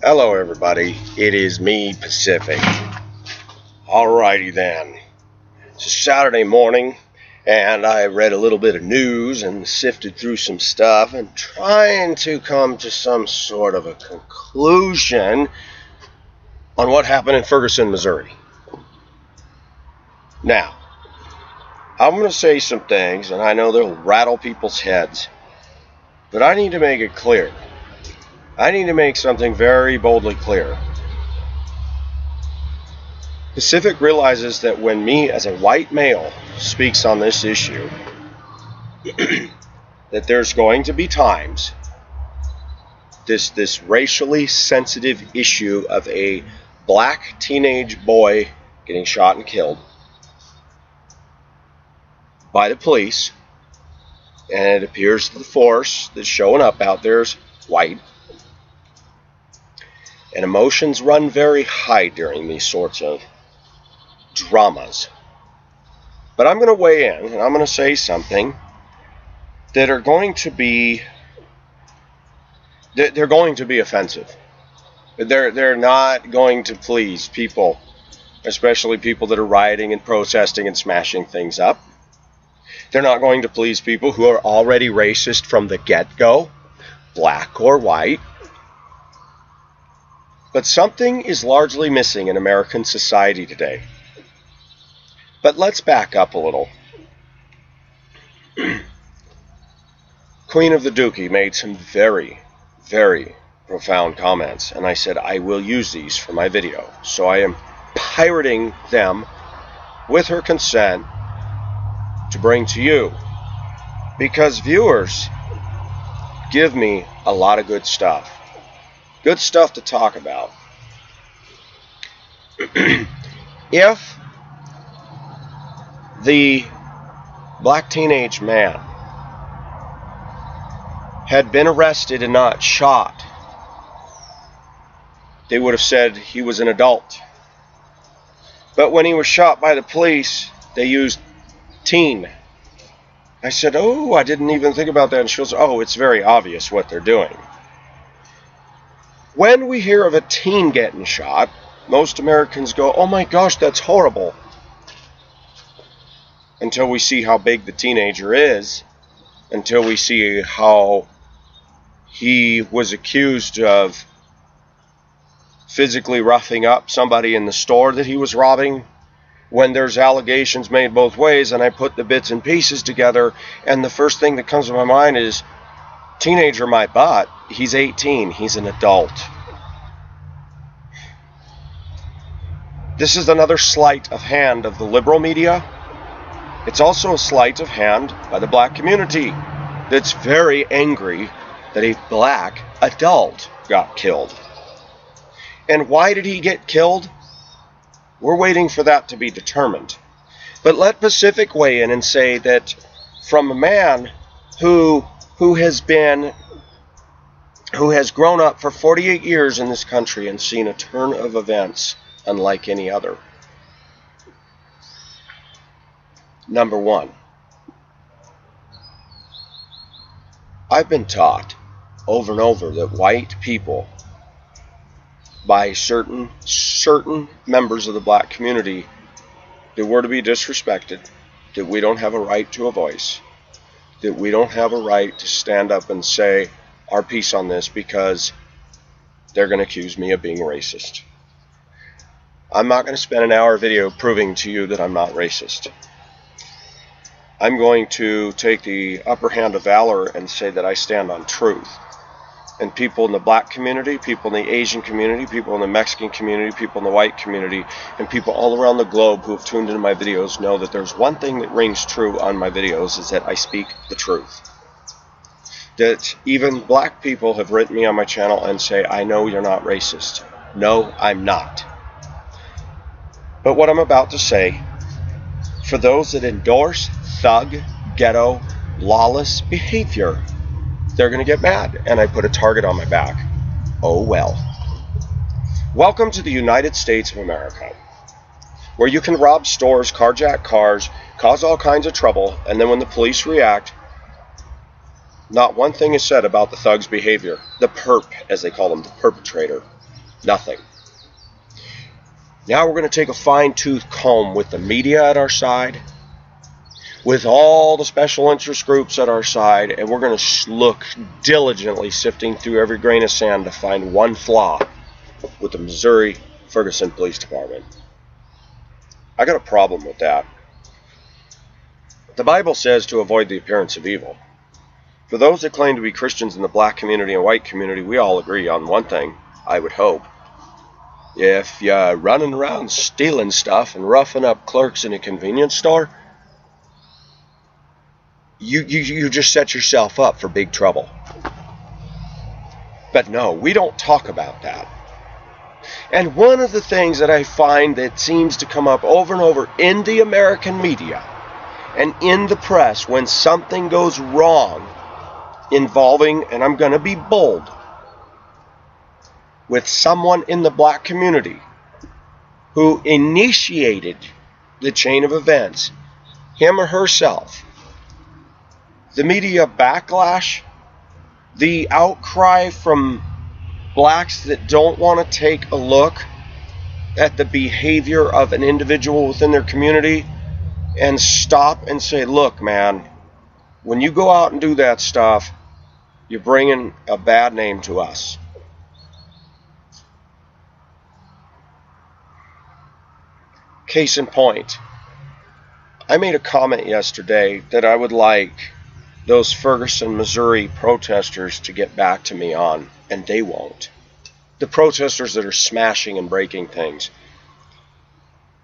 Hello everybody, it is me, Pacific. Alrighty then. It's a Saturday morning, and I read a little bit of news and sifted through some stuff and trying to come to some sort of a conclusion on what happened in Ferguson, Missouri. Now, I'm going to say some things, and I know they'll rattle people's heads, but I need to make it clear. I need to make something very boldly clear. Pacific realizes that when me as a white male speaks on this issue, that there's going to be times this racially sensitive issue of a black teenage boy getting shot and killed by the police, and it appears the force that's showing up out there is white. And emotions run very high during these sorts of dramas. But I'm going to weigh in, and I'm going to say something that are going to be, they're going to be offensive. They're not going to please people, especially people that are rioting and protesting and smashing things up. They're not going to please people who are already racist from the get-go, black or white. But something is largely missing in American society today. But let's back up a little. Queen of the Dookie made some very, very profound comments, and I said I will use these for my video. So I am pirating them with her consent to bring to you, because viewers give me a lot of good stuff. Good stuff to talk about. If the black teenage man had been arrested and not shot, they would have said he was an adult. But when he was shot by the police, they used teen. I said, oh, I didn't even think about that. And she goes, oh, it's very obvious what they're doing. When we hear of a teen getting shot, most Americans go, oh my gosh, that's horrible. Until we see how big the teenager is, until we see how he was accused of physically roughing up somebody in the store that he was robbing, when there's allegations made both ways, and I put the bits and pieces together, and the first thing that comes to my mind is, teenager my butt, he's 18, he's an adult. This is another sleight of hand of the liberal media. It's also a sleight of hand by the black community that's very angry that a black adult got killed. And why did he get killed? We're waiting for that to be determined. But let Pacific weigh in and say that from a man who has grown up for 48 years in this country and seen a turn of events unlike any other. Number one, I've been taught over and over that white people, by certain members of the black community, that we're to be disrespected, that we don't have a right to a voice, that we don't have a right to stand up and say our piece on this because they're going to accuse me of being racist. I'm not going to spend an hour video proving to you that I'm not racist. I'm going to take the upper hand of valor and say that I stand on truth. And people in the black community, people in the Asian community, people in the Mexican community, people in the white community, and people all around the globe who have tuned into my videos know that there's one thing that rings true on my videos, is that I speak the truth. That even black people have written me on my channel and say, I know you're not racist. No, I'm not. But what I'm about to say, for those that endorse thug, ghetto, lawless behavior, they're going to get mad, and I put a target on my back. Oh well. Welcome to the United States of America, where you can rob stores, carjack cars, cause all kinds of trouble, and then when the police react, not one thing is said about the thug's behavior, the perp, as they call him, the perpetrator. Nothing. Now we're going to take a fine-tooth comb with the media at our side, with all the special interest groups at our side, and we're going to look diligently sifting through every grain of sand to find one flaw with the Missouri Ferguson Police Department. I got a problem with that. The Bible says to avoid the appearance of evil. For those that claim to be Christians in the black community and white community, we all agree on one thing, I would hope. If you're running around stealing stuff and roughing up clerks in a convenience store, you just set yourself up for big trouble. But no, we don't talk about that. And one of the things that I find that seems to come up over and over in the American media and in the press when something goes wrong involving, and I'm going to be bold, with someone in the black community who initiated the chain of events, him or herself, the media backlash, the outcry from blacks that don't want to take a look at the behavior of an individual within their community and stop and say, look, man, when you go out and do that stuff, you're bringing a bad name to us. Case in point, I made a comment yesterday that I would like those Ferguson, Missouri protesters to get back to me on, and they won't. The protesters that are smashing and breaking things.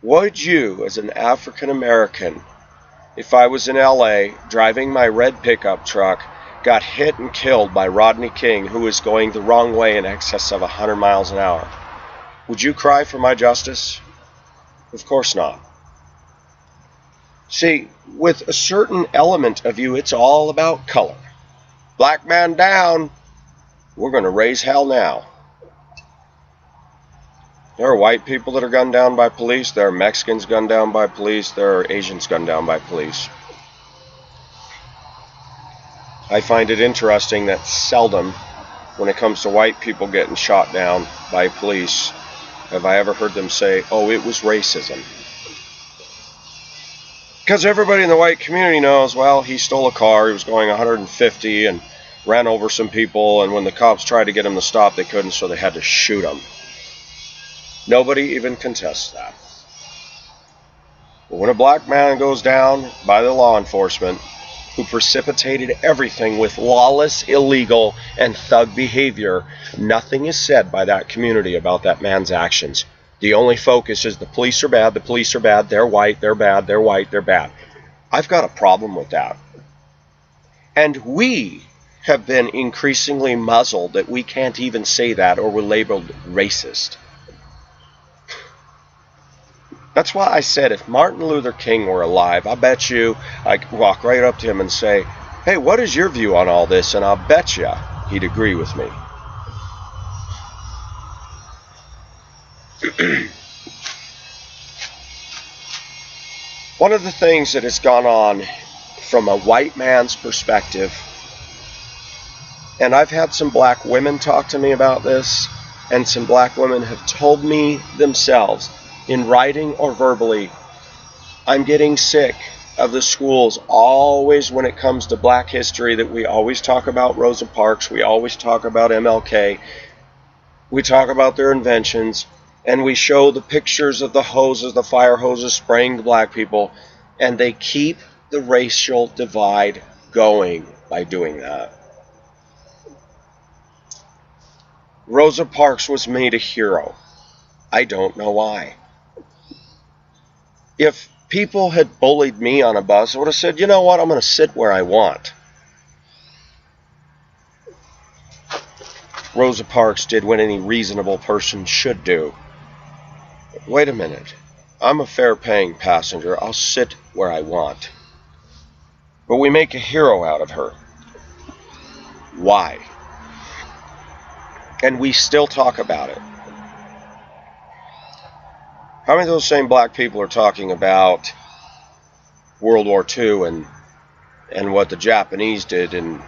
Would you, as an African American, if I was in LA driving my red pickup truck, got hit and killed by Rodney King, who was going the wrong way in excess of 100 miles an hour, would you cry for my justice? Of course not. See, with a certain element of you, it's all about color. Black man down, we're going to raise hell now. There are white people that are gunned down by police. There are Mexicans gunned down by police. There are Asians gunned down by police. I find it interesting that seldom, when it comes to white people getting shot down by police, have I ever heard them say, oh, it was racism. Because everybody in the white community knows, well, he stole a car, he was going 150 and ran over some people, and when the cops tried to get him to stop, they couldn't, so they had to shoot him. Nobody even contests that. But when a black man goes down by the law enforcement, who precipitated everything with lawless, illegal, and thug behavior, nothing is said by that community about that man's actions. The only focus is the police are bad, they're white, they're bad, they're white, they're bad. I've got a problem with that. And we have been increasingly muzzled that we can't even say that, or we're labeled racist. That's why I said if Martin Luther King were alive, I bet you I'd walk right up to him and say, hey, what is your view on all this? And I'll bet you he'd agree with me. One of the things that has gone on from a white man's perspective, and I've had some black women talk to me about this, and some black women have told me themselves, in writing or verbally, I'm getting sick of the schools always, when it comes to black history, that we always talk about Rosa Parks, we always talk about MLK, we talk about their inventions, and we show the pictures of the hoses, the fire hoses spraying the black people, and they keep the racial divide going by doing that. Rosa Parks was made a hero. I don't know why. If people had bullied me on a bus, I would have said, you know what, I'm going to sit where I want. Rosa Parks did what any reasonable person should do. Wait a minute. I'm a fare-paying passenger. I'll sit where I want. But we make a hero out of her. Why? And we still talk about it. How many of those same black people are talking about World War II and what the Japanese did and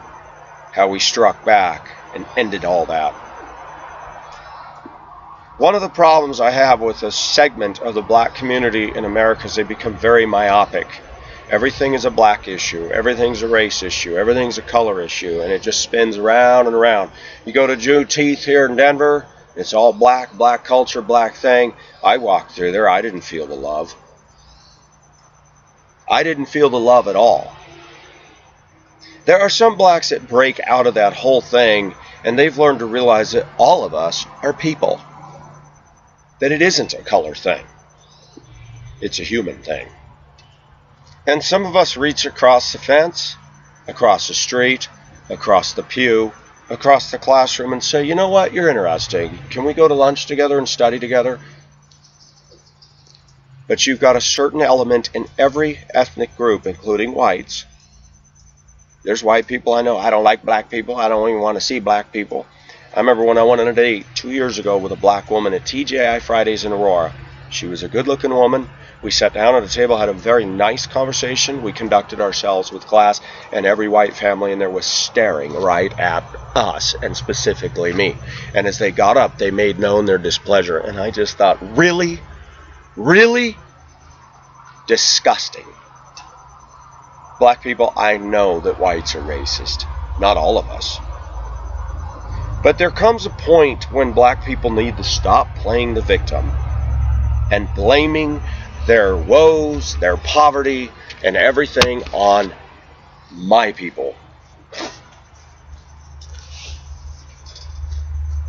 how we struck back and ended all that? One of the problems I have with a segment of the black community in America is they become very myopic. Everything is a black issue. Everything's a race issue. Everything's a color issue. And it just spins around and around. You go to Juneteenth here in Denver, it's all black, black culture, black thing. I walked through there. I didn't feel the love. I didn't feel the love at all. There are some blacks that break out of that whole thing, and they've learned to realize that all of us are people. That it isn't a color thing. It's a human thing. And some of us reach across the fence, across the street, across the pew, across the classroom and say, you know what, you're interesting. Can we go to lunch together and study together? But you've got a certain element in every ethnic group, including whites. There's white people I know. I don't like black people. I don't even want to see black people. I remember when I went on a date 2 years ago with a black woman at TGI Fridays in Aurora. She was a good-looking woman. We sat down at a table, had a very nice conversation. We conducted ourselves with class, and every white family in there was staring right at us, and specifically me. And as they got up, they made known their displeasure. And I just thought, really? Really? Disgusting. Black people, I know that whites are racist. Not all of us. But there comes a point when black people need to stop playing the victim and blaming their woes, their poverty, and everything on my people.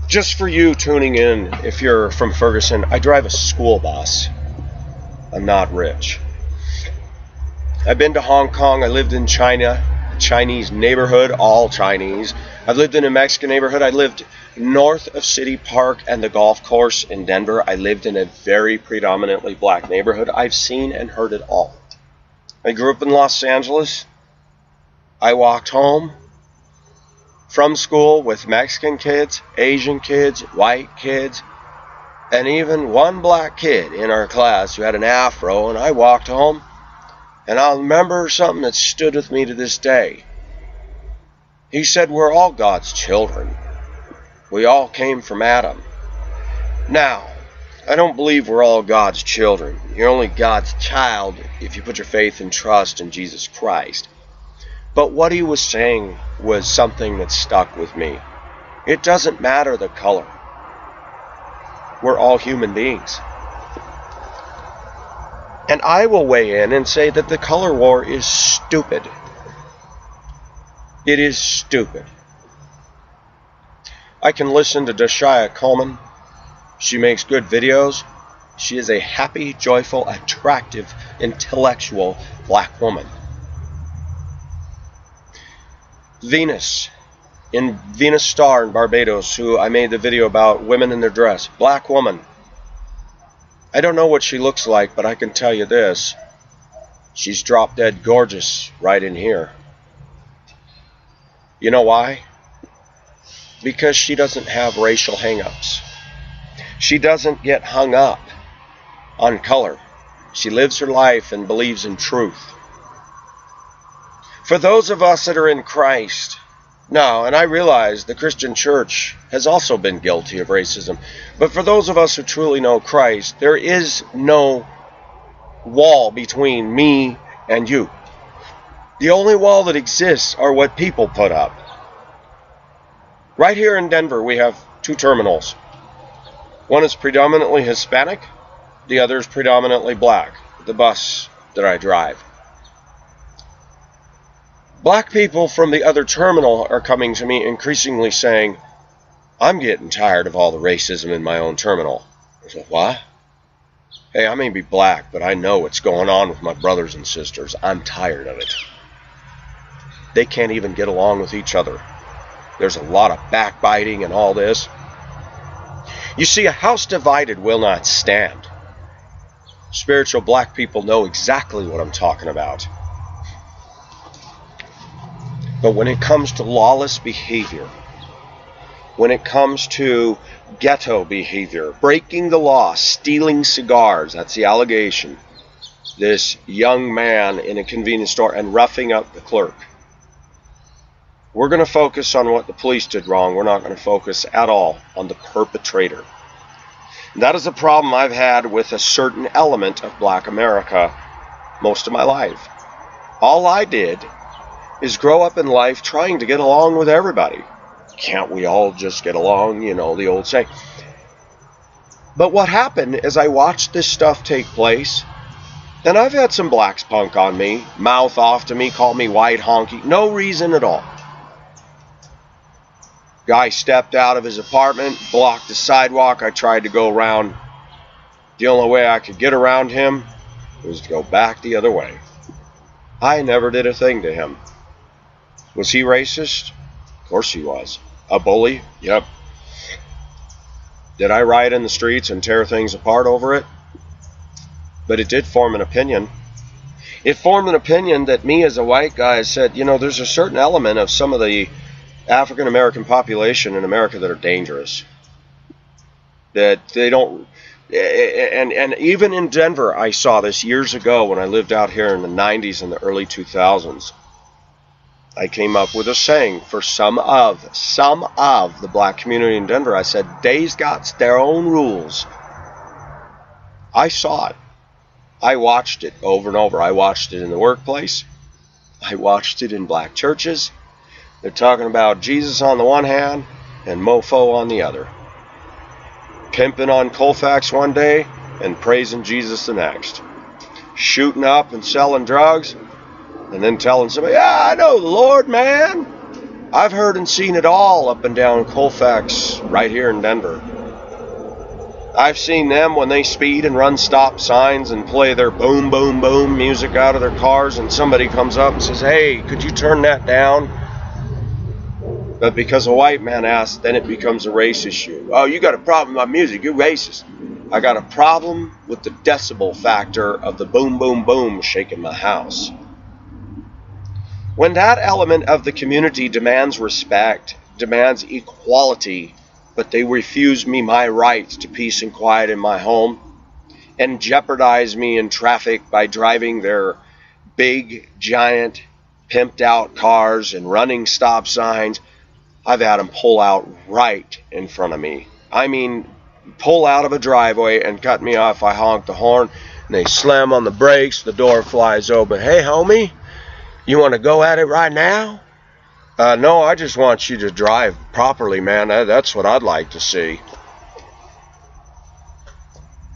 Just for you tuning in, if you're from Ferguson, I drive a school bus. I'm not rich. I've been to Hong Kong. I lived in China, a Chinese neighborhood, all Chinese. I've lived in a Mexican neighborhood. I lived north of City Park and the golf course in Denver. I lived in a very predominantly black neighborhood. I've seen and heard it all. I grew up in Los Angeles. I walked home from school with Mexican kids, Asian kids, white kids, and even one black kid in our class who had an afro, and I walked home, and I'll remember something that stood with me to this day. He said, we're all God's children. We all came from Adam. Now, I don't believe we're all God's children. You're only God's child if you put your faith and trust in Jesus Christ. But what he was saying was something that stuck with me. It doesn't matter the color. We're all human beings. And I will weigh in and say that the color war is stupid. It is stupid. I can listen to Dashaya Coleman. She makes good videos. She is a happy, joyful, attractive, intellectual black woman. Venus, in Venus Star in Barbados, who I made the video about women in their dress. Black woman. I don't know what she looks like, but I can tell you this. She's drop dead gorgeous right in here. You know why? Because she doesn't have racial hang-ups. She doesn't get hung up on color. She lives her life and believes in truth. For those of us that are in Christ, now, and I realize the Christian church has also been guilty of racism, but for those of us who truly know Christ, there is no wall between me and you. The only wall that exists are what people put up. Right here in Denver, we have two terminals. One is predominantly Hispanic, the other is predominantly black, the bus that I drive. Black people from the other terminal are coming to me increasingly saying, I'm getting tired of all the racism in my own terminal. I said, what? Hey, I may be black, but I know what's going on with my brothers and sisters. I'm tired of it. They can't even get along with each other. There's a lot of backbiting and all this. You see, a house divided will not stand. Spiritual black people know exactly what I'm talking about. But when it comes to lawless behavior, when it comes to ghetto behavior, breaking the law, stealing cigars, that's the allegation. This young man in a convenience store and roughing up the clerk. We're going to focus on what the police did wrong. We're not going to focus at all on the perpetrator. That is a problem I've had with a certain element of Black America most of my life. All I did is grow up in life trying to get along with everybody. Can't we all just get along? You know, the old saying. But what happened is I watched this stuff take place, and I've had some blacks punk on me, mouth off to me, call me white honky, no reason at all. Guy stepped out of his apartment, blocked the sidewalk. I tried to go around. The only way I could get around him was to go back the other way. I never did a thing to him. Was he racist? Of course he was. A bully? Yep. Did I riot in the streets and tear things apart over it? But it did form an opinion. It formed an opinion that me as a white guy said, you know, there's a certain element of some of the African American population in America that are dangerous. That they don't, and even in Denver, I saw this years ago when I lived out here in the 90s and the early 2000s. I came up with a saying for some of the black community in Denver. I said, they's got their own rules. I saw it. I watched it over and over. I watched it in the workplace. I watched it in black churches. They're talking about Jesus on the one hand and mofo on the other. Pimping on Colfax one day and praising Jesus the next. Shooting up and selling drugs and then telling somebody, yeah, I know the Lord, man. I've heard and seen it all up and down Colfax right here in Denver. I've seen them when they speed and run stop signs and play their boom, boom, boom music out of their cars, and somebody comes up and says, hey, could you turn that down? But because a white man asks, then it becomes a race issue. Oh, you got a problem with my music, you're racist. I got a problem with the decibel factor of the boom, boom, boom shaking my house. When that element of the community demands respect, demands equality, but they refuse me my rights to peace and quiet in my home, and jeopardize me in traffic by driving their big, giant, pimped out cars and running stop signs, I've had them pull out right in front of me. I mean, pull out of a driveway and cut me off. I honk the horn, and they slam on the brakes, the door flies open. Hey, homie, you want to go at it right now? No, I just want you to drive properly, man. That's what I'd like to see.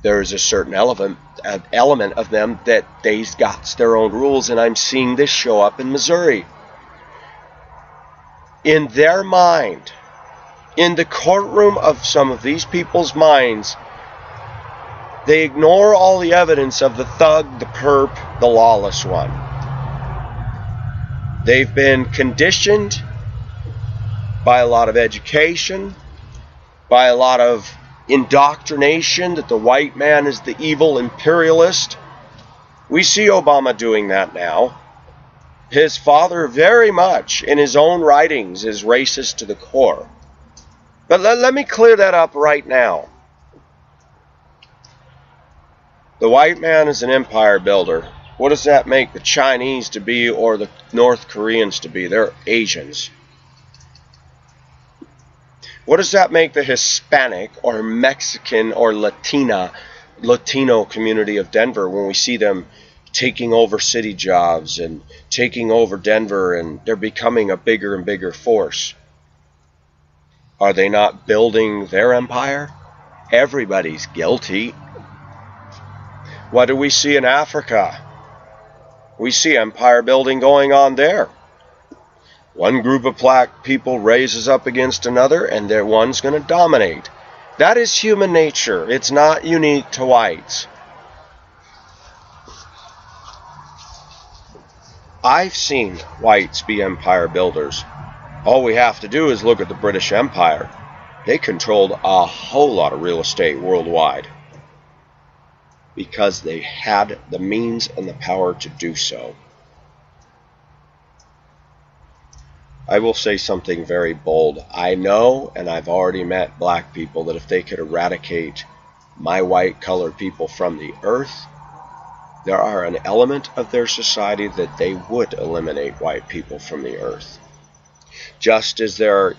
There is a certain element of them that they've got their own rules, and I'm seeing this show up in Missouri. In their mind, in the courtroom of some of these people's minds, they ignore all the evidence of the thug, the perp, the lawless one. They've been conditioned by a lot of education, by a lot of indoctrination that the white man is the evil imperialist. We see Obama doing that now. His father very much in his own writings is racist to the core. But let me clear that up right now. The white man is an empire builder. What does that make the Chinese to be or the North Koreans to be? They're Asians. What does that make the Hispanic or Mexican or Latino community of Denver when we see them taking over city jobs and taking over Denver, and they're becoming a bigger and bigger force? Are they not building their empire? Everybody's guilty. What do we see in Africa? We see empire building going on there. One group of black people raises up against another, and their one's going to dominate. That is human nature. It's not unique to whites. I've seen whites be empire builders. All we have to do is look at the British Empire. They controlled a whole lot of real estate worldwide because they had the means and the power to do so. I will say something very bold. I know, and I've already met black people, that if they could eradicate my white colored people from the earth, there are an element of their society that they would eliminate white people from the earth. Just as there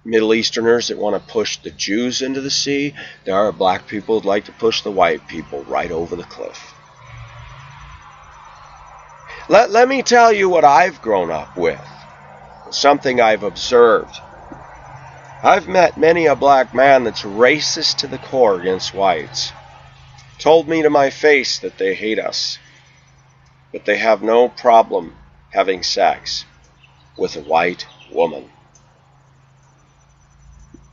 Middle Easterners that want to push the Jews into the sea. There are black people that like to push the white people right over the cliff. Let me tell you what I've grown up with, something I've observed. I've met many a black man that's racist to the core against whites. Told me to my face that they hate us, but they have no problem having sex with a white woman.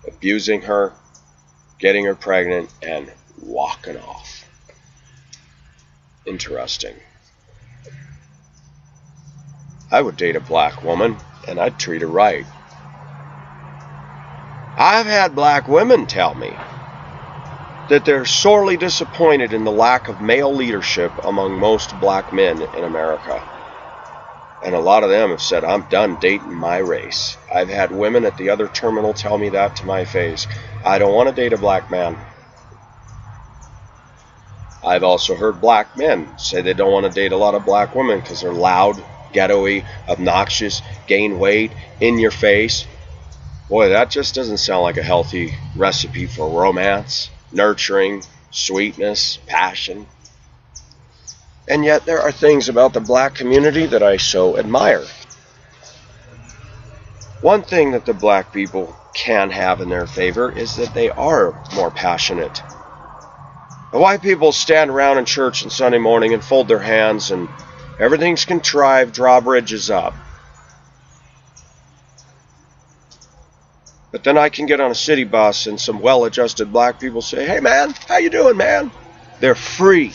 Abusing her, getting her pregnant, and walking off. Interesting. I would date a black woman, and I'd treat her right. I've had black women tell me that they're sorely disappointed in the lack of male leadership among most black men in America. And a lot of them have said, I'm done dating my race. I've had women at the other terminal tell me that to my face. I don't want to date a black man. I've also heard black men say they don't want to date a lot of black women because they're loud, ghetto-y, obnoxious, gain weight, in your face. Boy, that just doesn't sound like a healthy recipe for romance, nurturing, sweetness, passion. And yet there are things about the black community that I so admire. One thing that the black people can have in their favor is that they are more passionate. The white people stand around in church on Sunday morning and fold their hands and everything's contrived, drawbridges up. But then I can get on a city bus and some well-adjusted black people say, hey man, how you doing, man? They're free.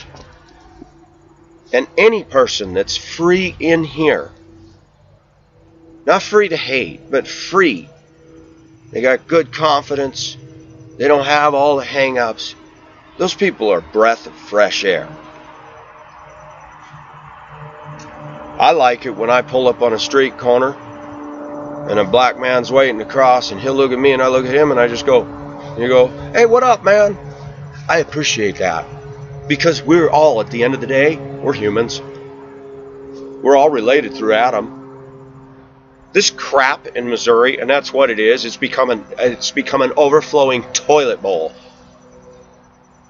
And any person that's free in here, not free to hate, but free. They got good confidence. They don't have all the hang-ups. Those people are a breath of fresh air. I like it when I pull up on a street corner and a black man's waiting to cross and he'll look at me and I look at him and I just go, hey, what up, man? I appreciate that. Because we're all, at the end of the day, we're humans. We're all related through Adam. This crap in Missouri, and that's what it is, it's become an overflowing toilet bowl.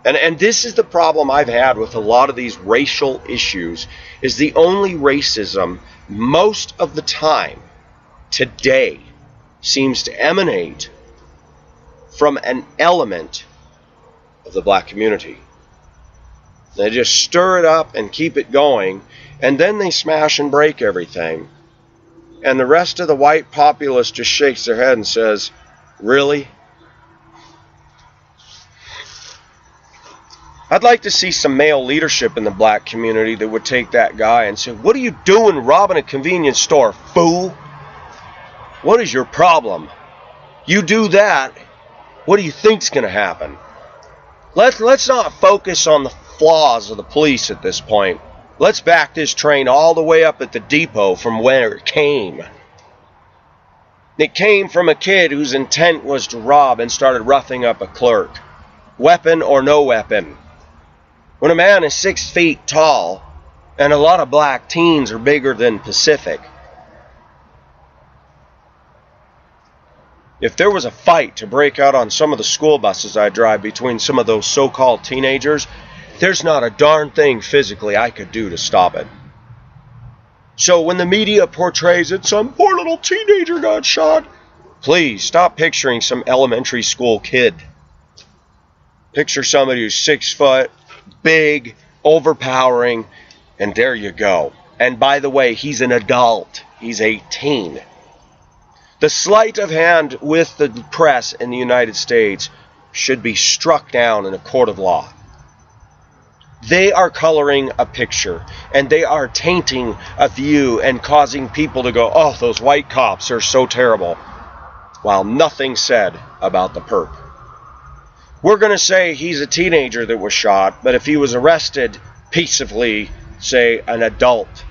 And this is the problem I've had with a lot of these racial issues, is the only racism most of the time today seems to emanate from an element of the black community. They just stir it up and keep it going, and then they smash and break everything. And the rest of the white populace just shakes their head and says, really? I'd like to see some male leadership in the black community that would take that guy and say, what are you doing robbing a convenience store, fool? What is your problem? You do that, what do you think's going to happen? Let's not focus on the flaws of the police at this point. Let's back this train all the way up at the depot from where it came. It came from a kid whose intent was to rob and started roughing up a clerk. Weapon or no weapon. When a man is 6 feet tall, and a lot of black teens are bigger than Pacific, if there was a fight to break out on some of the school buses I drive between some of those so-called teenagers, there's not a darn thing physically I could do to stop it. So when the media portrays it, some poor little teenager got shot, please stop picturing some elementary school kid. Picture somebody who's 6 foot, big, overpowering, and there you go. And by the way, he's an adult. He's 18. The sleight of hand with the press in the United States should be struck down in a court of law. They are coloring a picture, and they are tainting a view and causing people to go, oh, those white cops are so terrible, while nothing said about the perp. We're going to say he's a teenager that was shot, but if he was arrested peacefully, say an adult.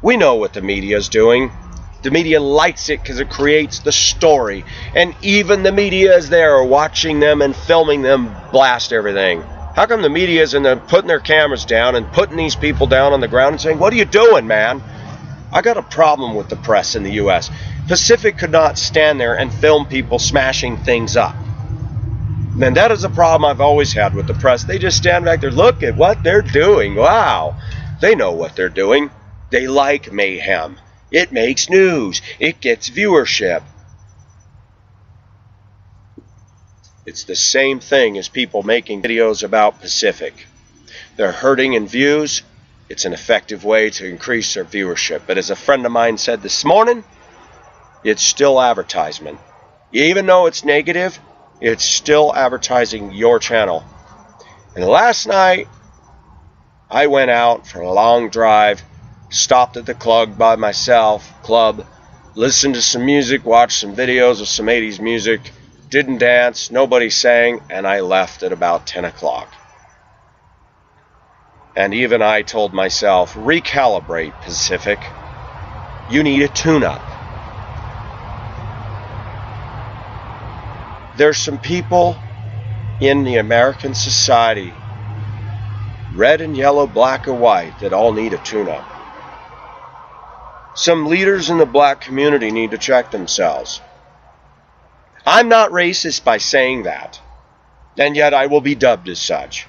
We know what the media is doing. The media likes it because it creates the story, and even the media is there watching them and filming them blast everything. How come the media isn't putting their cameras down and putting these people down on the ground and saying, what are you doing, man? I got a problem with the press in the U.S. Pacific could not stand there and film people smashing things up. And that is a problem I've always had with the press. They just stand back there, look at what they're doing. Wow. They know what they're doing. They like mayhem. It makes news. It gets viewership. It's the same thing as people making videos about Pacific. They're hurting in views. It's an effective way to increase their viewership. But as a friend of mine said this morning, it's still advertisement. Even though it's negative, it's still advertising your channel. And last night, I went out for a long drive, stopped at the club by myself, listened to some music, watched some videos of some 80s music, didn't dance, nobody sang, and I left at about 10 o'clock. And even I told myself, recalibrate, Pacific. You need a tune-up. There's some people in the American society, red and yellow, black and white, that all need a tune-up. Some leaders in the black community need to check themselves. I'm not racist by saying that, and yet I will be dubbed as such.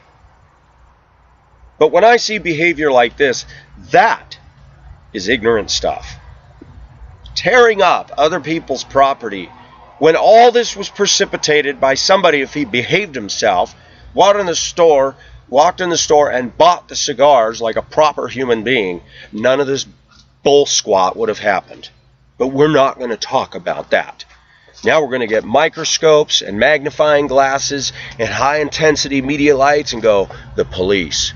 But when I see behavior like this, that is ignorant stuff. Tearing up other people's property, when all this was precipitated by somebody, if he behaved himself, walked in the store and bought the cigars like a proper human being, none of this bull squat would have happened. But we're not going to talk about that. Now we're going to get microscopes and magnifying glasses and high-intensity media lights and go, the police.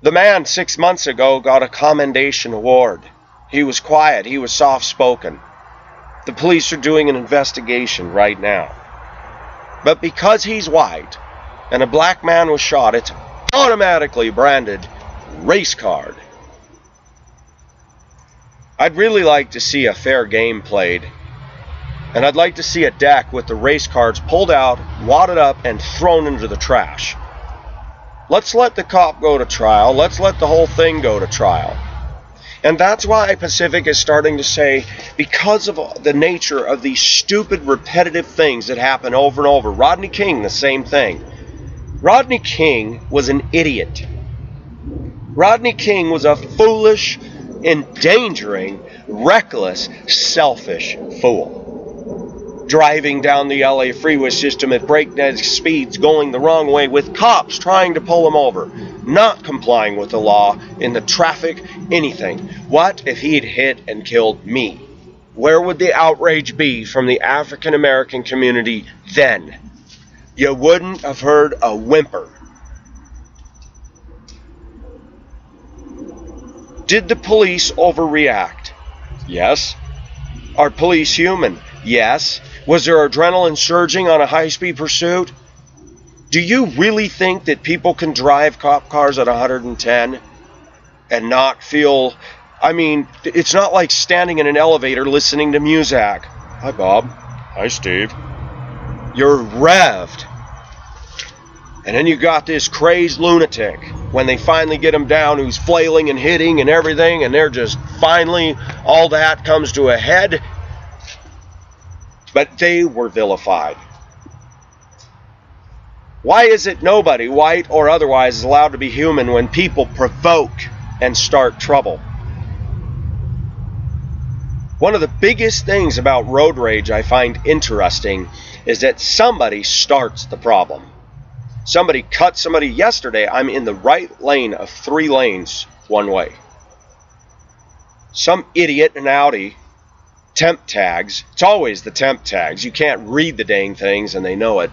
The man 6 months ago got a commendation award. He was quiet. He was soft-spoken. The police are doing an investigation right now. But because he's white and a black man was shot, it's automatically branded race card. I'd really like to see a fair game played. And I'd like to see a deck with the race cards pulled out, wadded up, and thrown into the trash. Let's let the cop go to trial. Let's let the whole thing go to trial. And that's why Pacific is starting to say, because of the nature of these stupid, repetitive things that happen over and over. Rodney King, the same thing. Rodney King was an idiot. Rodney King was a foolish, endangering, reckless, selfish fool. Driving down the LA freeway system at breakneck speeds, going the wrong way with cops trying to pull him over, not complying with the law in the traffic, anything. What if he'd hit and killed me? Where would the outrage be from the African American community then? You wouldn't have heard a whimper. Did the police overreact? Yes. Are police human? Yes. Was there adrenaline surging on a high-speed pursuit? Do you really think that people can drive cop cars at 110 and not feel... I mean, it's not like standing in an elevator listening to music. Hi, Bob. Hi, Steve. You're revved. And then you got this crazed lunatic, when they finally get him down, who's flailing and hitting and everything, and they're just finally, all that comes to a head. But they were vilified. Why is it nobody, white or otherwise, is allowed to be human when people provoke and start trouble? One of the biggest things about road rage I find interesting is that somebody starts the problem. Somebody cut somebody. Yesterday, I'm in the right lane of 3 lanes one way. Some idiot in Audi, temp tags. It's always the temp tags. You can't read the dang things and they know it.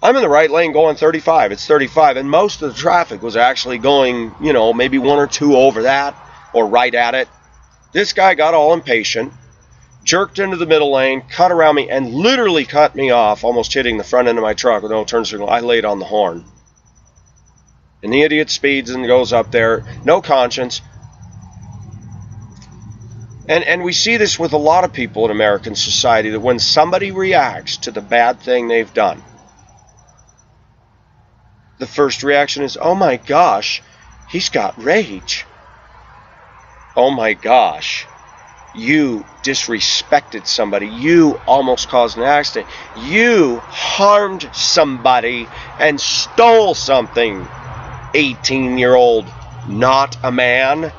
I'm in the right lane going 35. It's 35. And most of the traffic was actually going, maybe 1 or 2 over that or right at it. This guy got all impatient, jerked into the middle lane, cut around me, and literally cut me off, almost hitting the front end of my truck with no turn signal. I laid on the horn. And the idiot speeds and goes up there. No conscience. And we see this with a lot of people in American society, that when somebody reacts to the bad thing they've done, the first reaction is, oh my gosh, he's got rage. Oh my gosh, you disrespected somebody, you almost caused an accident, you harmed somebody and stole something, 18-year-old not a man.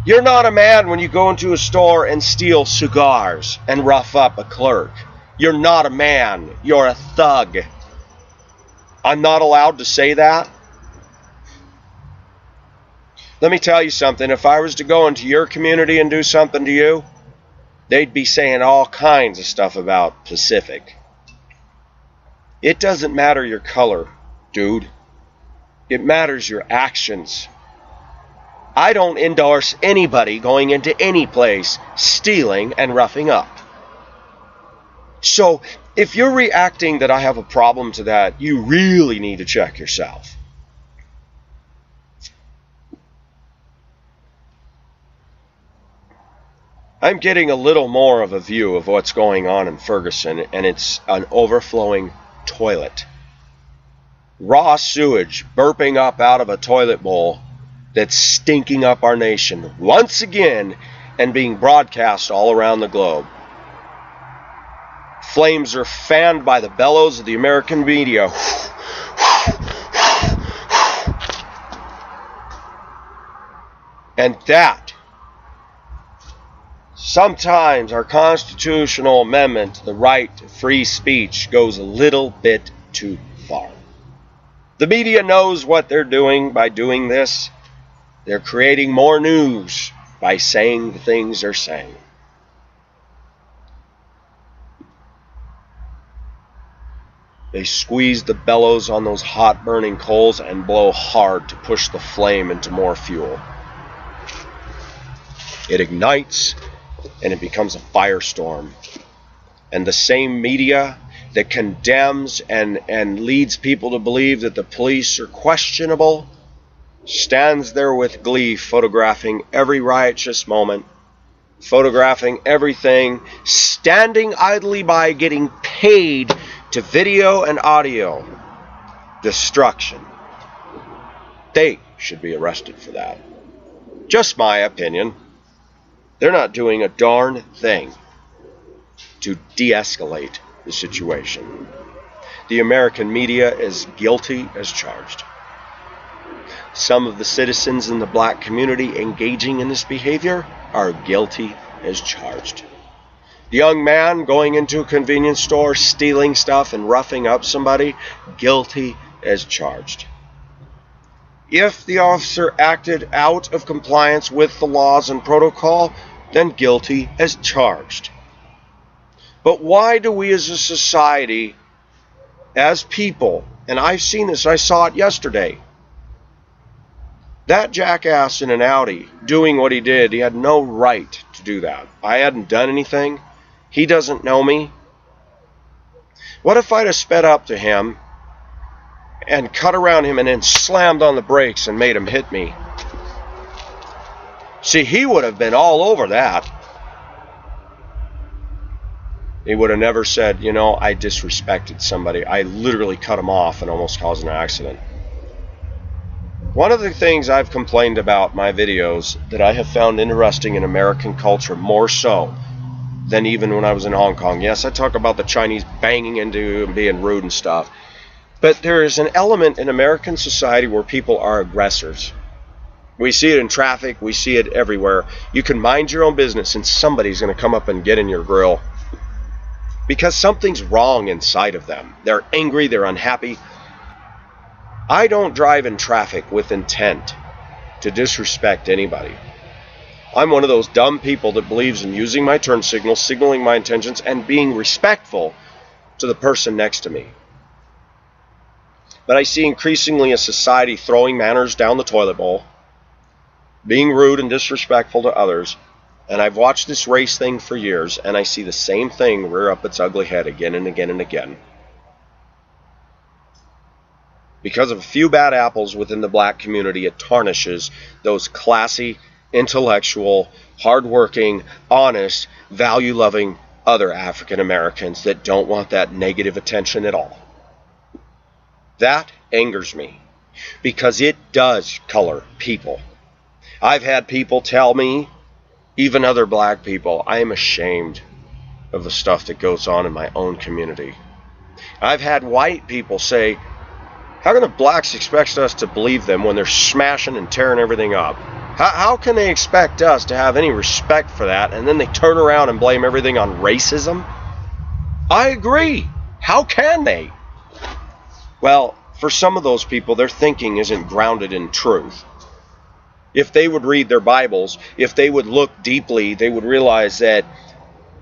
You're not a man when you go into a store and steal cigars and rough up a clerk. You're not a man, you're a thug. I'm not allowed to say that? Let me tell you something, if I was to go into your community and do something to you, they'd be saying all kinds of stuff about Pacific. It doesn't matter your color, dude. It matters your actions. I don't endorse anybody going into any place, stealing and roughing up. So, if you're reacting that I have a problem to that, you really need to check yourself. I'm getting a little more of a view of what's going on in Ferguson, and it's an overflowing toilet. Raw sewage burping up out of a toilet bowl that's stinking up our nation once again and being broadcast all around the globe. Flames are fanned by the bellows of the American media. And that, sometimes our constitutional amendment, the right to free speech, goes a little bit too far. The media knows what they're doing by doing this. They're creating more news by saying the things they're saying. They squeeze the bellows on those hot burning coals and blow hard to push the flame into more fuel. It ignites and it becomes a firestorm. And the same media that condemns and leads people to believe that the police are questionable stands there with glee, photographing every righteous moment, photographing everything, standing idly by, getting paid to video and audio destruction. They should be arrested for that. Just my opinion. They're not doing a darn thing to de-escalate the situation. The American media is guilty as charged. Some of the citizens in the black community engaging in this behavior are guilty as charged. The young man going into a convenience store, stealing stuff and roughing up somebody, guilty as charged. If the officer acted out of compliance with the laws and protocol, then guilty as charged. But why do we as a society, as people, and I've seen this, I saw it yesterday, that jackass in an Audi doing what he did, he had no right to do that. I hadn't done anything. He doesn't know me. What if I'd have sped up to him and cut around him and then slammed on the brakes and made him hit me? See, he would have been all over that. He would have never said, you know, I disrespected somebody. I literally cut him off and almost caused an accident. One of the things I've complained about in my videos that I have found interesting in American culture more so than even when I was in Hong Kong. Yes, I talk about the Chinese banging into and being rude and stuff. But there is an element in American society where people are aggressors. We see it in traffic. We see it everywhere. You can mind your own business and somebody's going to come up and get in your grill because something's wrong inside of them. They're angry. They're unhappy. I don't drive in traffic with intent to disrespect anybody. I'm one of those dumb people that believes in using my turn signal, signaling my intentions, and being respectful to the person next to me. But I see increasingly a society throwing manners down the toilet bowl, being rude and disrespectful to others, and I've watched this race thing for years, and I see the same thing rear up its ugly head again and again and again. Because of a few bad apples within the black community, it tarnishes those classy, intellectual, hardworking, honest, value-loving other African Americans that don't want that negative attention at all. That angers me because it does color people. I've had people tell me, even other black people, I am ashamed of the stuff that goes on in my own community. I've had white people say, how can the blacks expect us to believe them when they're smashing and tearing everything up? How can they expect us to have any respect for that, and then they turn around and blame everything on racism? I agree. How can they? Well, for some of those people, their thinking isn't grounded in truth. If they would read their Bibles, if they would look deeply, they would realize that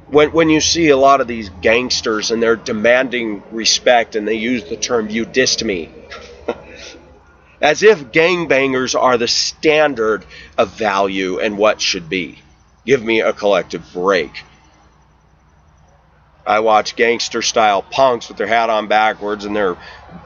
when you see a lot of these gangsters and they're demanding respect and they use the term "you dissed me," as if gangbangers are the standard of value and what should be. Give me a collective break. I watch gangster-style punks with their hat on backwards and their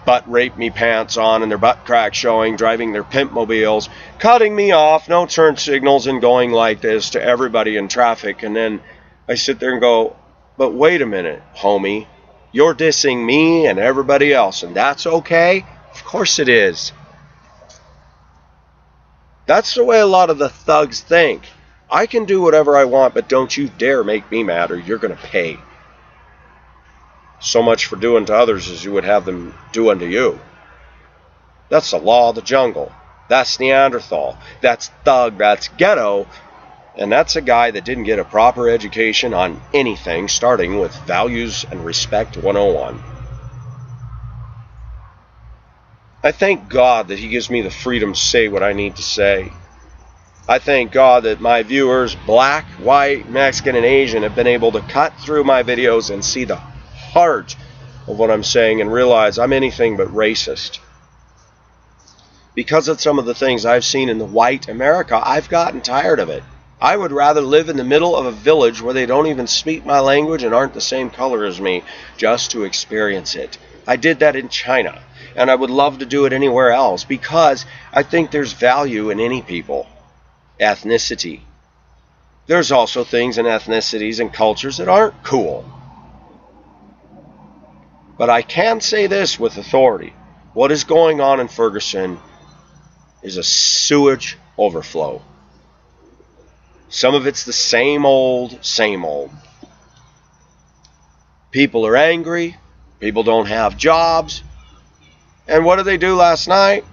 butt rape me pants on and their butt crack showing, driving their pimp mobiles, cutting me off, no turn signals, and going like this to everybody in traffic. And then I sit there and go, but wait a minute, homie. You're dissing me and everybody else, and that's okay? Of course it is. That's the way a lot of the thugs think. I can do whatever I want, but don't you dare make me mad or you're going to pay. So much for doing to others as you would have them do unto you. That's the law of the jungle. That's Neanderthal. That's thug. That's ghetto. And that's a guy that didn't get a proper education on anything, starting with Values and Respect 101. I thank God that He gives me the freedom to say what I need to say. I thank God that my viewers, black, white, Mexican, and Asian, have been able to cut through my videos and see the heart of what I'm saying and realize I'm anything but racist. Because of some of the things I've seen in the white America, I've gotten tired of it. I would rather live in the middle of a village where they don't even speak my language and aren't the same color as me just to experience it. I did that in China, and I would love to do it anywhere else because I think there's value in any people. Ethnicity. There's also things in ethnicities and cultures that aren't cool. But I can say this with authority. What is going on in Ferguson is a sewage overflow. Some of it's the same old, same old. People are angry. People don't have jobs. And what did they do last night?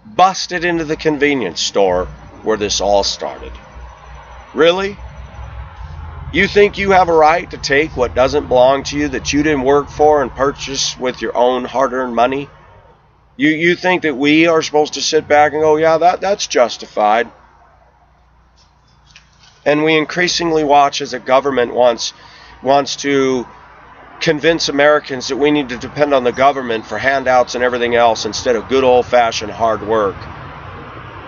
Busted into the convenience store where this all started. Really? You think you have a right to take what doesn't belong to you that you didn't work for and purchase with your own hard-earned money? You think that we are supposed to sit back and go, yeah, that's justified? And we increasingly watch as a government wants to convince Americans that we need to depend on the government for handouts and everything else instead of good old-fashioned hard work.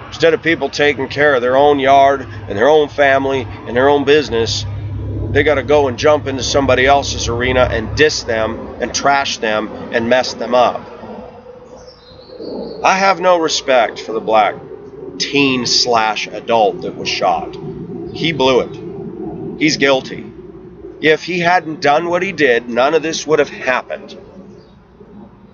Instead of people taking care of their own yard and their own family and their own business, they got to go and jump into somebody else's arena and diss them and trash them and mess them up. I have no respect for the black teen/adult that was shot. He blew it. He's guilty. If he hadn't done what he did, none of this would have happened.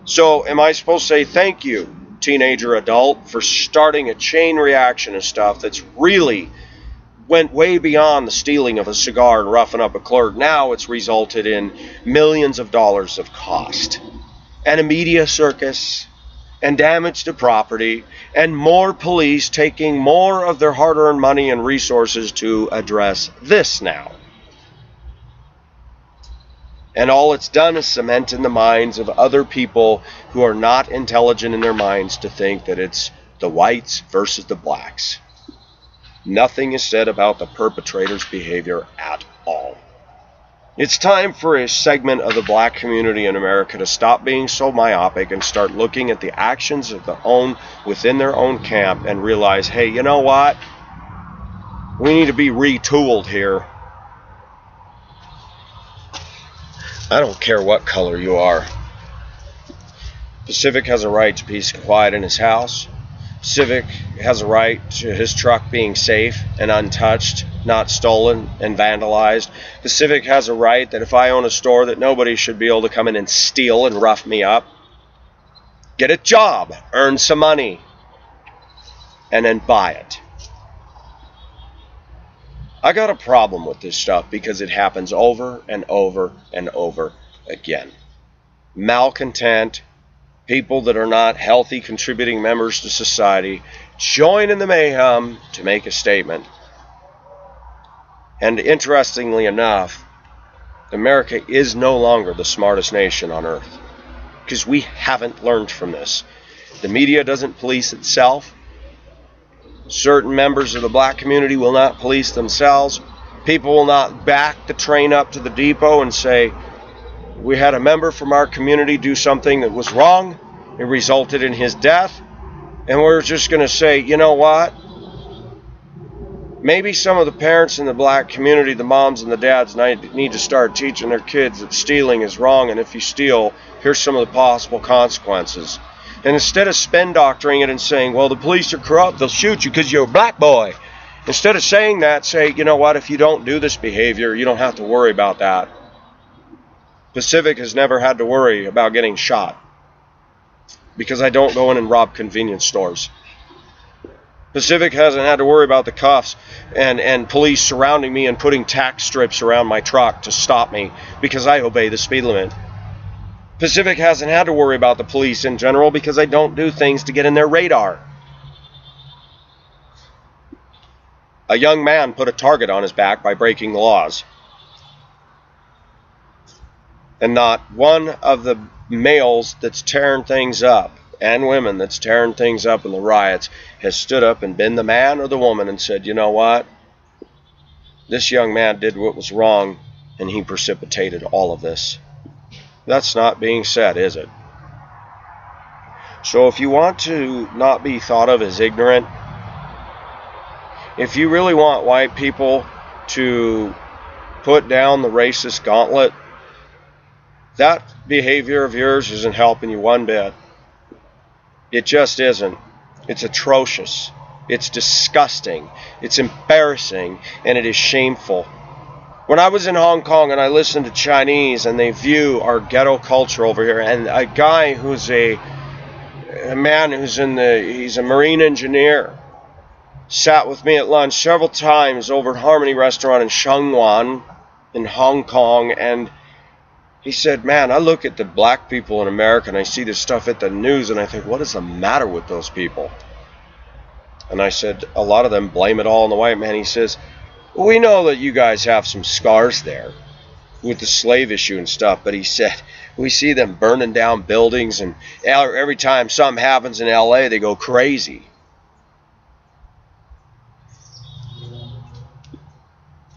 So am I supposed to say thank you, teenager adult, for starting a chain reaction of stuff that's really went way beyond the stealing of a cigar and roughing up a clerk? Now it's resulted in millions of dollars of cost and a media circus and damage to property and more police taking more of their hard-earned money and resources to address this now. And all it's done is cement in the minds of other people who are not intelligent in their minds to think that it's the whites versus the blacks. Nothing is said about the perpetrator's behavior at all. It's time for a segment of the black community in America to stop being so myopic and start looking at the actions of within their own camp and realize, hey, you know what? We need to be retooled here. I don't care what color you are. Pacific has a right to peace and quiet in his house. Civic has a right to his truck being safe and untouched, not stolen and vandalized. The Civic has a right that if I own a store that nobody should be able to come in and steal and rough me up. Get a job, earn some money, and then buy it. I got a problem with this stuff because it happens over and over and over again. Malcontent, people that are not healthy contributing members to society, join in the mayhem to make a statement. And interestingly enough, America is no longer the smartest nation on earth because we haven't learned from this. The media doesn't police itself. Certain members of the black community will not police themselves. People will not back the train up to the depot and say, we had a member from our community do something that was wrong. It resulted in his death. And we're just going to say, you know what? Maybe some of the parents in the black community, the moms and the dads, need to start teaching their kids that stealing is wrong, and if you steal, here's some of the possible consequences. And instead of spin doctoring it and saying, well, the police are corrupt, they'll shoot you because you're a black boy. Instead of saying that, say, you know what, if you don't do this behavior, you don't have to worry about that. Pacific has never had to worry about getting shot because I don't go in and rob convenience stores. Pacific hasn't had to worry about the cuffs and police surrounding me and putting tack strips around my truck to stop me because I obey the speed limit. Pacific hasn't had to worry about the police in general because I don't do things to get in their radar. A young man put a target on his back by breaking the laws. And not one of the males that's tearing things up and women that's tearing things up in the riots has stood up and been the man or the woman and said, you know what? This young man did what was wrong and he precipitated all of this. That's not being said, is it? So if you want to not be thought of as ignorant, if you really want white people to put down the racist gauntlet, that behavior of yours isn't helping you one bit. It just isn't. It's atrocious. It's disgusting. It's embarrassing. And it is shameful. When I was in Hong Kong and I listened to Chinese and they view our ghetto culture over here, and a guy who's a man who's he's a marine engineer, sat with me at lunch several times over at Harmony Restaurant in Shangwan in Hong Kong, and he said, man, I look at the black people in America and I see this stuff at the news and I think, what is the matter with those people? And I said, a lot of them blame it all on the white man. He says, well, we know that you guys have some scars there with the slave issue and stuff, but he said, we see them burning down buildings and every time something happens in LA, they go crazy.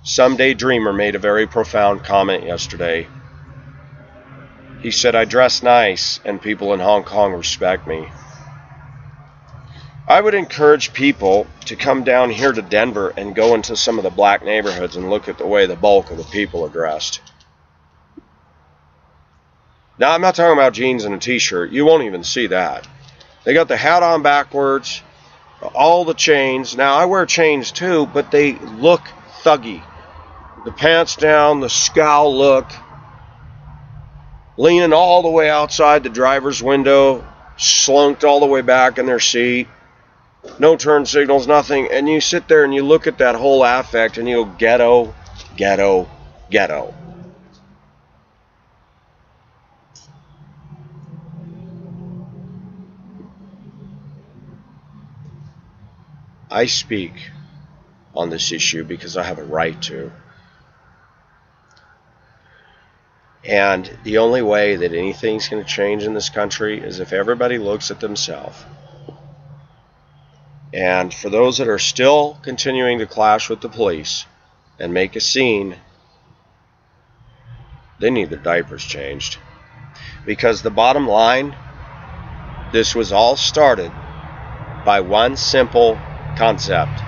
Someday Dreamer made a very profound comment yesterday. He said, I dress nice and people in Hong Kong respect me. I would encourage people to come down here to Denver and go into some of the black neighborhoods and look at the way the bulk of the people are dressed. Now, I'm not talking about jeans and a t-shirt. You won't even see that. They got the hat on backwards, all the chains. Now, I wear chains too, but they look thuggy. The pants down, the scowl look, leaning all the way outside the driver's window, slunked all the way back in their seat, no turn signals, nothing. And you sit there and you look at that whole affect and you go, ghetto, ghetto, ghetto. I speak on this issue because I have a right to. And the only way that anything's going to change in this country is if everybody looks at themselves. And for those that are still continuing to clash with the police and make a scene, they need their diapers changed. Because the bottom line, this was all started by one simple concept.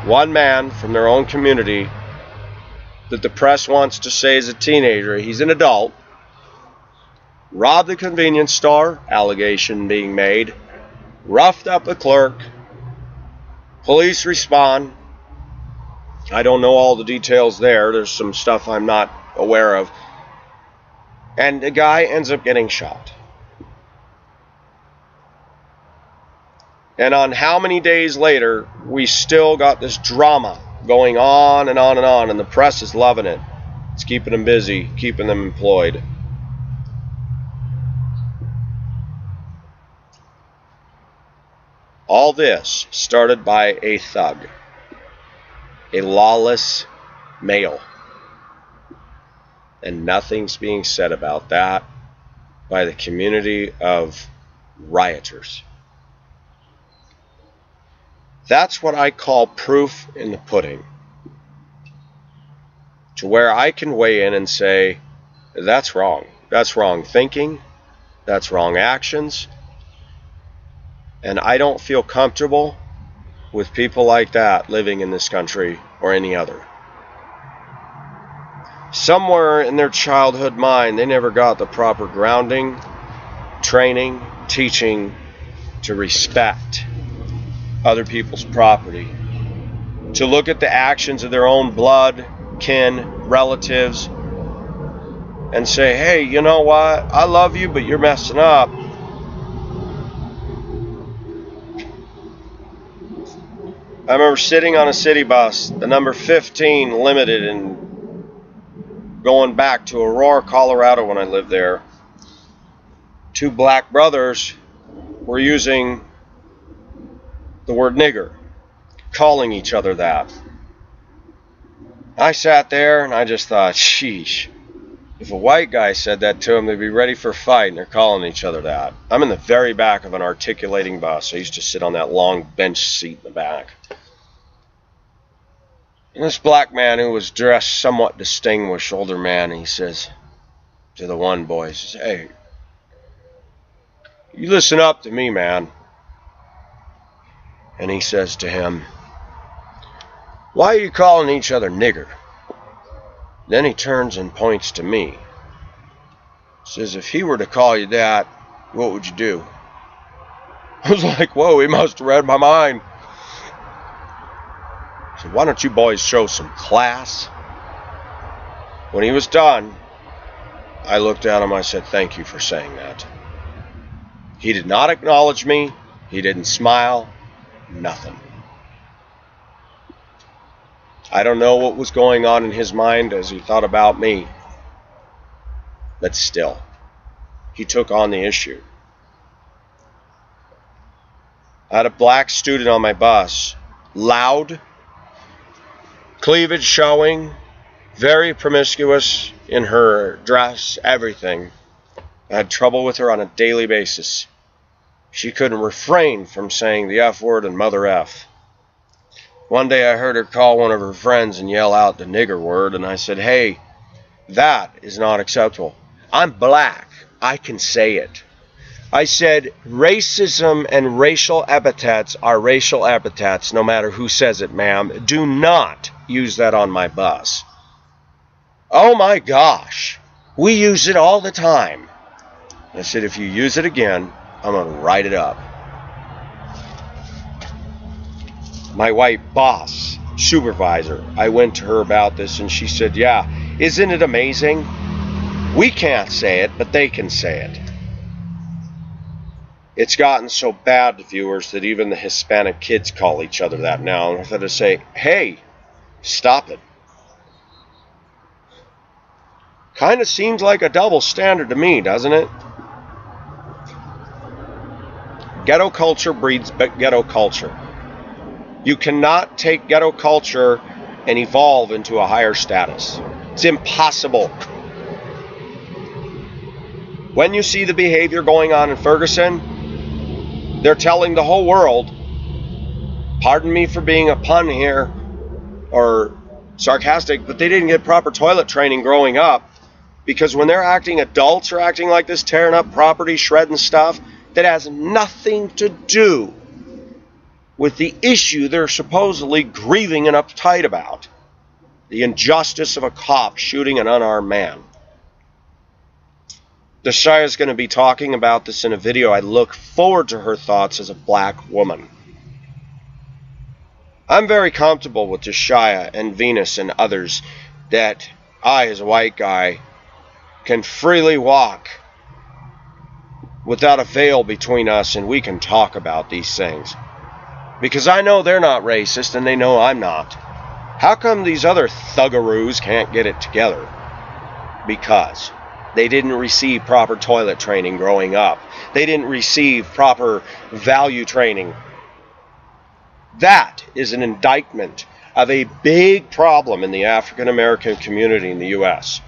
One man from their own community that the press wants to say is a teenager, he's an adult, robbed the convenience store, allegation being made, roughed up a clerk, police respond. I don't know all the details there. There's some stuff I'm not aware of. And the guy ends up getting shot. And on how many days later, we still got this drama going on and on and on, and the press is loving it. It's keeping them busy, keeping them employed. All this started by a thug, a lawless male. And nothing's being said about that by the community of rioters. That's what I call proof in the pudding. To where I can weigh in and say, that's wrong. That's wrong thinking. That's wrong actions. And I don't feel comfortable with people like that living in this country or any other. Somewhere in their childhood mind, they never got the proper grounding, training, teaching to respect other people's property, to look at the actions of their own blood, kin, relatives, and say, hey, you know what? I love you, but you're messing up. I remember sitting on a city bus, the number 15 limited, and going back to Aurora, Colorado when I lived there. Two black brothers were using the word nigger, calling each other that. I sat there and I just thought, sheesh, if a white guy said that to them, they'd be ready for a fight, and they're calling each other that. I'm in the very back of an articulating bus. I used to sit on that long bench seat in the back. And this black man who was dressed somewhat distinguished, older man, he says to the one boy, he says, hey, you listen up to me, man. And he says to him, why are you calling each other nigger? Then he turns and points to me. Says, if he were to call you that, what would you do? I was like, whoa, he must have read my mind. So why don't you boys show some class? When he was done, I looked at him, I said, thank you for saying that. He did not acknowledge me. He didn't smile. Nothing. I don't know what was going on in his mind as he thought about me. But still, he took on the issue. I had a black student on my bus, loud, cleavage showing, very promiscuous in her dress, everything. I had trouble with her on a daily basis. She couldn't refrain from saying the F word and mother F. One day I heard her call one of her friends and yell out the nigger word, and I said, hey, that is not acceptable. I'm black. I can say it. I said, racism and racial epithets are racial epithets no matter who says it, ma'am. Do not use that on my bus. Oh my gosh, we use it all the time. I said, if you use it again, I'm going to write it up. My white boss, supervisor, I went to her about this and she said, yeah, isn't it amazing? We can't say it, but they can say it. It's gotten so bad, viewers, that even the Hispanic kids call each other that now. And I had to say, hey, stop it. Kind of seems like a double standard to me, doesn't it? Ghetto culture breeds ghetto culture. You cannot take ghetto culture and evolve into a higher status. It's impossible. When you see the behavior going on in Ferguson, they're telling the whole world, pardon me for being a pun here, or sarcastic, but they didn't get proper toilet training growing up, because when they're acting, adults are acting like this, tearing up property, shredding stuff, that has nothing to do with the issue they're supposedly grieving and uptight about. The injustice of a cop shooting an unarmed man. Deshaya is going to be talking about this in a video. I look forward to her thoughts as a black woman. I'm very comfortable with Deshaya and Venus and others that I, as a white guy, can freely walk without a veil between us and we can talk about these things. Because I know they're not racist and they know I'm not. How come these other thuggaroos can't get it together? Because they didn't receive proper toilet training growing up. They didn't receive proper value training. That is an indictment of a big problem in the African American community in the U.S.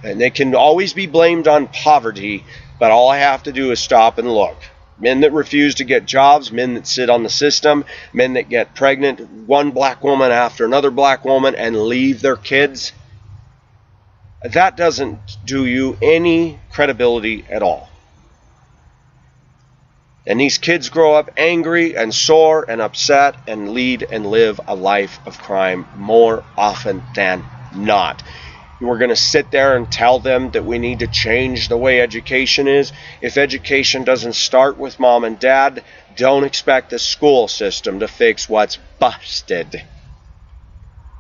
And they can always be blamed on poverty, but all I have to do is stop and look. Men that refuse to get jobs, men that sit on the system, men that get pregnant, one black woman after another black woman, and leave their kids. That doesn't do you any credibility at all. And these kids grow up angry and sore and upset and lead and live a life of crime more often than not. We're going to sit there and tell them that we need to change the way education is. If education doesn't start with mom and dad, don't expect the school system to fix what's busted.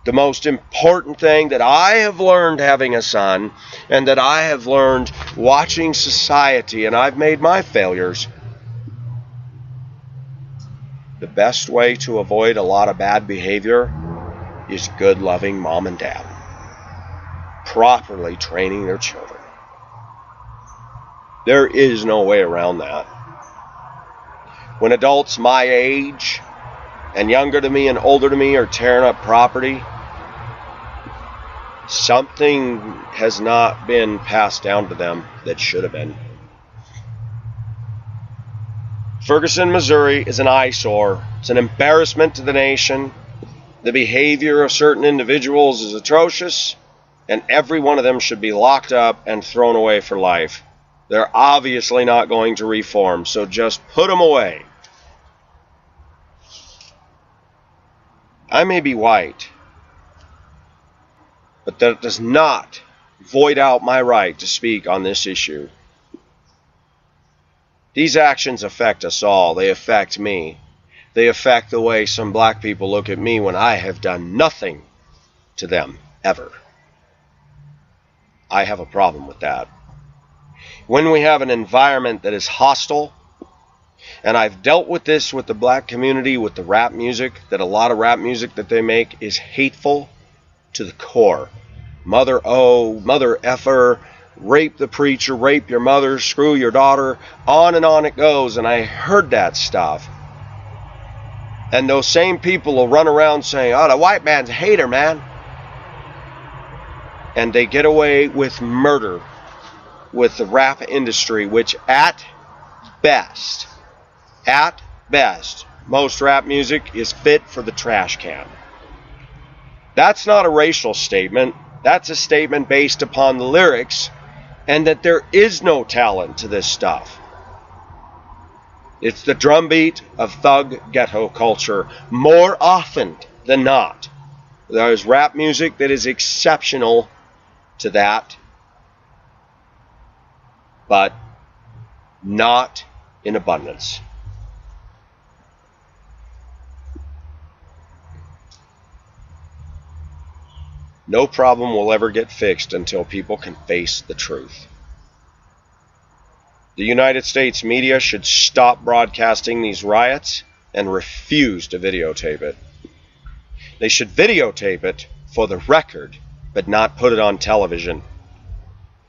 The most important thing that I have learned having a son, and that I have learned watching society, and I've made my failures, the best way to avoid a lot of bad behavior is good, loving mom and dad. Properly training their children. There is no way around that. When adults my age and younger to me and older to me are tearing up property, something has not been passed down to them that should have been. Ferguson, Missouri is an eyesore. It's an embarrassment to the nation. The behavior of certain individuals is atrocious, and every one of them should be locked up and thrown away for life. They're obviously not going to reform, so just put them away. I may be white, but that does not void out my right to speak on this issue. These actions affect us all. They affect me. They affect the way some black people look at me when I have done nothing to them, ever. I have a problem with that. When we have an environment that is hostile, and I've dealt with this with the black community, with the rap music, that a lot of rap music that they make is hateful to the core. Mother mother effer, rape the preacher, rape your mother, screw your daughter, on and on it goes. And I heard that stuff. And those same people will run around saying, oh, the white man's a hater, man. And they get away with murder with the rap industry, which at best, most rap music is fit for the trash can. That's not a racial statement. That's a statement based upon the lyrics, and that there is no talent to this stuff. It's the drumbeat of thug ghetto culture more often than not. There's rap music that is exceptional to that, but not in abundance. No problem will ever get fixed until people can face the truth. The United States media should stop broadcasting these riots and refuse to videotape it. They should videotape it for the record, but not put it on television.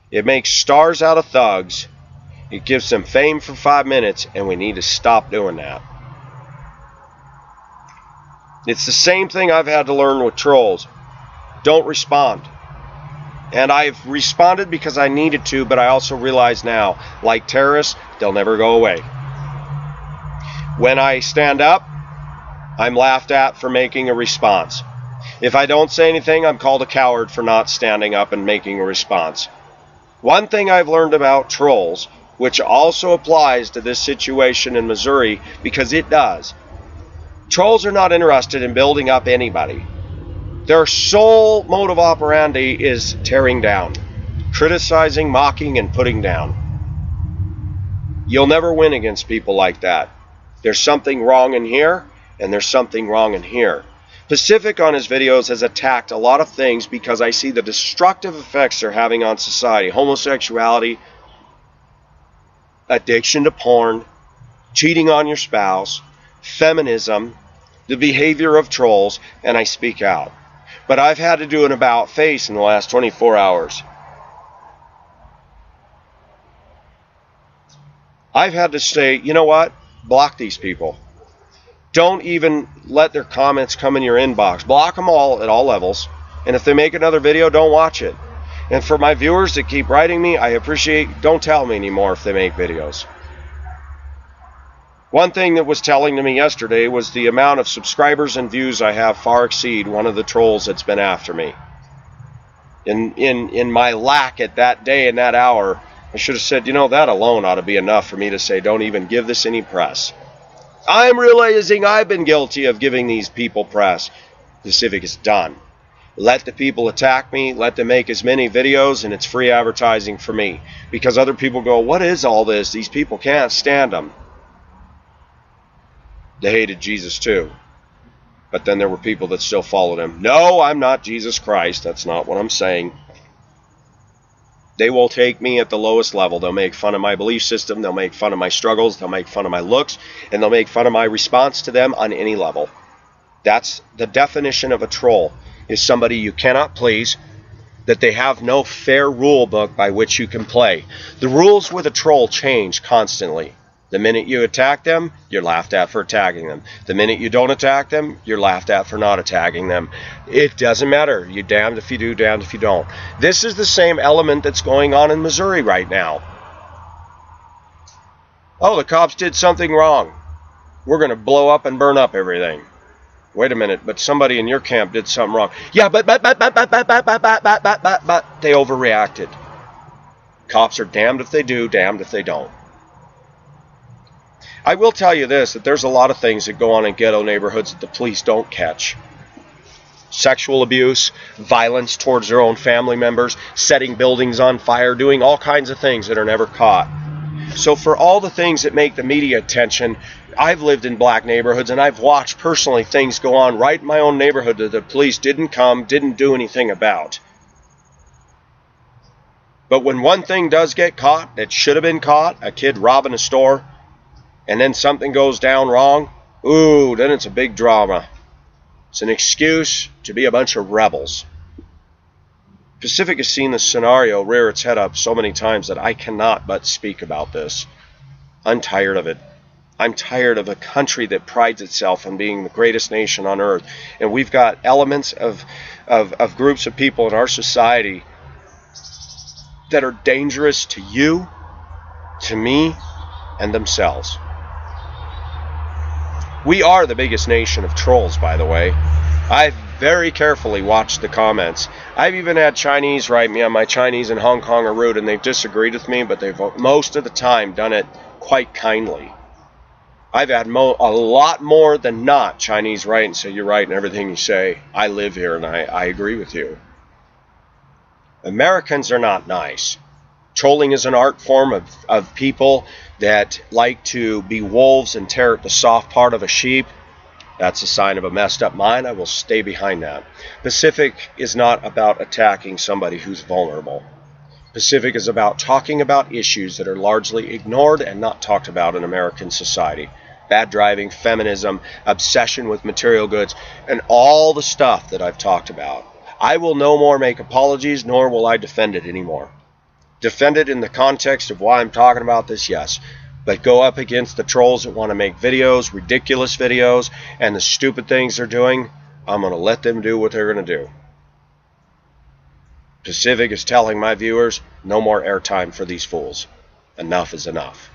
It makes stars out of thugs. It gives them fame for 5 minutes, and we need to stop doing that. It's the same thing I've had to learn with trolls. Don't respond. And I've responded because I needed to, but I also realize now, like terrorists, they'll never go away. When I stand up, I'm laughed at for making a response. If I don't say anything, I'm called a coward for not standing up and making a response. One thing I've learned about trolls, which also applies to this situation in Missouri, because it does. Trolls are not interested in building up anybody. Their sole mode of operandi is tearing down, criticizing, mocking, and putting down. You'll never win against people like that. There's something wrong in here, and there's something wrong in here. Pacific on his videos has attacked a lot of things because I see the destructive effects they're having on society. Homosexuality, addiction to porn, cheating on your spouse, feminism, the behavior of trolls, and I speak out. But I've had to do an about face in the last 24 hours. I've had to say, you know what? Block these people. Don't even let their comments come in your inbox. Block them all at all levels. And if they make another video, don't watch it. And for my viewers that keep writing me, I appreciate, don't tell me anymore if they make videos. One thing that was telling to me yesterday was the amount of subscribers and views I have far exceed one of the trolls that's been after me. In my lack at that day and that hour, I should have said, you know, that alone ought to be enough for me to say, don't even give this any press. I'm realizing I've been guilty of giving these people press. Pacific is done. Let the people attack me. Let them make as many videos, and it's free advertising for me. Because other people go, what is all this? These people can't stand them. They hated Jesus too. But then there were people that still followed him. No, I'm not Jesus Christ. That's not what I'm saying. They will take me at the lowest level. They'll make fun of my belief system. They'll make fun of my struggles. They'll make fun of my looks. And they'll make fun of my response to them on any level. That's the definition of a troll, is somebody you cannot please, that they have no fair rule book by which you can play. The rules with a troll change constantly. The minute you attack them, you're laughed at for attacking them. The minute you don't attack them, you're laughed at for not attacking them. It doesn't matter. You're damned if you do, damned if you don't. This is the same element that's going on in Missouri right now. Oh, the cops did something wrong. We're going to blow up and burn up everything. Wait a minute, but somebody in your camp did something wrong. Yeah, but they overreacted. Cops are damned if they do, damned if they don't. I will tell you this, that there's a lot of things that go on in ghetto neighborhoods that the police don't catch. Sexual abuse, violence towards their own family members, setting buildings on fire, doing all kinds of things that are never caught. So for all the things that make the media attention, I've lived in black neighborhoods and I've watched personally things go on right in my own neighborhood that the police didn't do anything about. But when one thing does get caught that should have been caught, a kid robbing a store, and then something goes down wrong, ooh, then it's a big drama. It's an excuse to be a bunch of rebels. Pacific has seen this scenario rear its head up so many times that I cannot but speak about this. I'm tired of it. I'm tired of a country that prides itself on being the greatest nation on earth. And we've got elements of groups of people in our society that are dangerous to you, to me, and themselves. We are the biggest nation of trolls, by the way. I've very carefully watched the comments. I've even had Chinese write me on my Chinese and Hong Kong are rude, and they've disagreed with me, but they've most of the time done it quite kindly. I've had a lot more than not Chinese write and say, you're right in everything you say. I live here and I agree with you. Americans are not nice. Trolling is an art form of people that like to be wolves and tear at the soft part of a sheep. That's a sign of a messed up mind. I will stay behind that. Pacific is not about attacking somebody who's vulnerable. Pacific is about talking about issues that are largely ignored and not talked about in American society. Bad driving, feminism, obsession with material goods, and all the stuff that I've talked about. I will no more make apologies, nor will I defend it anymore. Defend it in the context of why I'm talking about this, yes. But go up against the trolls that want to make videos, ridiculous videos, and the stupid things they're doing, I'm going to let them do what they're going to do. Pacific is telling my viewers, no more airtime for these fools. Enough is enough.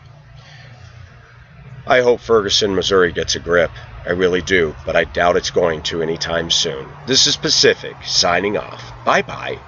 I hope Ferguson, Missouri gets a grip. I really do, but I doubt it's going to anytime soon. This is Pacific, signing off. Bye-bye.